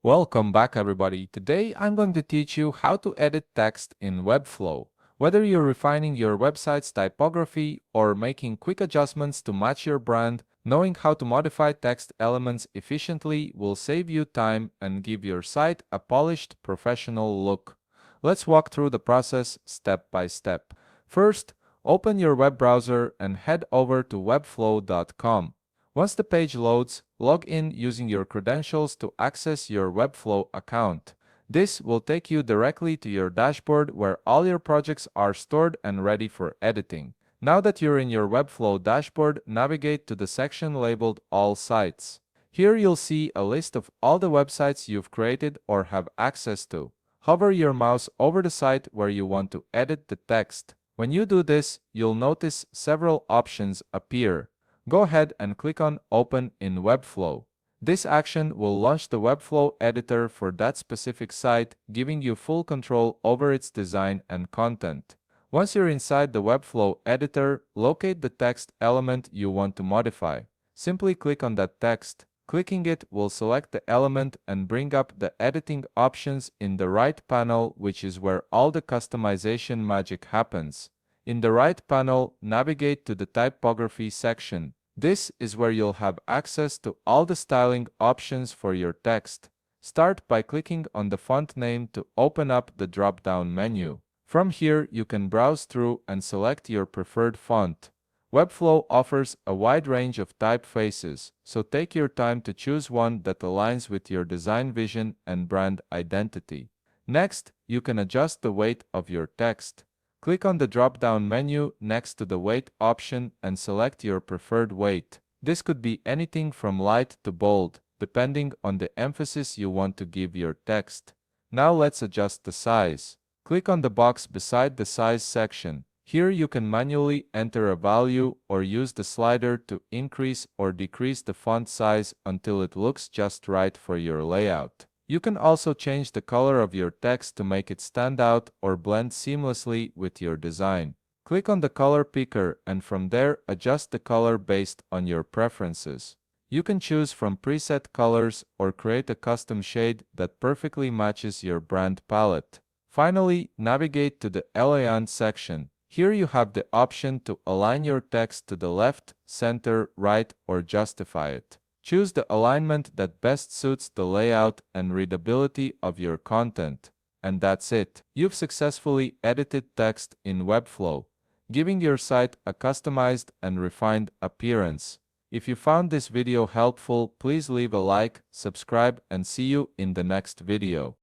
Welcome back everybody. Today I'm going to teach you how to edit text in Webflow. Whether you're refining your website's typography or making quick adjustments to match your brand, knowing how to modify text elements efficiently will save you time and give your site a polished, professional look. Let's walk through the process step by step. First, open your web browser and head over to webflow.com. Once the page loads, log in using your credentials to access your Webflow account. This will take you directly to your dashboard where all your projects are stored and ready for editing. Now that you're in your Webflow dashboard, navigate to the section labeled All Sites. Here you'll see a list of all the websites you've created or have access to. Hover your mouse over the site where you want to edit the text. When you do this, you'll notice several options appear. Go ahead and click on Open in Webflow. This action will launch the Webflow editor for that specific site, giving you full control over its design and content. Once you're inside the Webflow editor, locate the text element you want to modify. Simply click on that text. Clicking it will select the element and bring up the editing options in the right panel, which is where all the customization magic happens. In the right panel, navigate to the typography section. This is where you'll have access to all the styling options for your text. Start by clicking on the font name to open up the drop-down menu. From here, you can browse through and select your preferred font. Webflow offers a wide range of typefaces, so take your time to choose one that aligns with your design vision and brand identity. Next, you can adjust the weight of your text. Click on the drop-down menu next to the weight option and select your preferred weight. This could be anything from light to bold, depending on the emphasis you want to give your text. Now let's adjust the size. Click on the box beside the size section. Here you can manually enter a value or use the slider to increase or decrease the font size until it looks just right for your layout. You can also change the color of your text to make it stand out or blend seamlessly with your design. Click on the color picker and from there adjust the color based on your preferences. You can choose from preset colors or create a custom shade that perfectly matches your brand palette. Finally, navigate to the Align section. Here you have the option to align your text to the left, center, right, or justify it. Choose the alignment that best suits the layout and readability of your content. And that's it. You've successfully edited text in Webflow, giving your site a customized and refined appearance. If you found this video helpful, please leave a like, subscribe, and see you in the next video.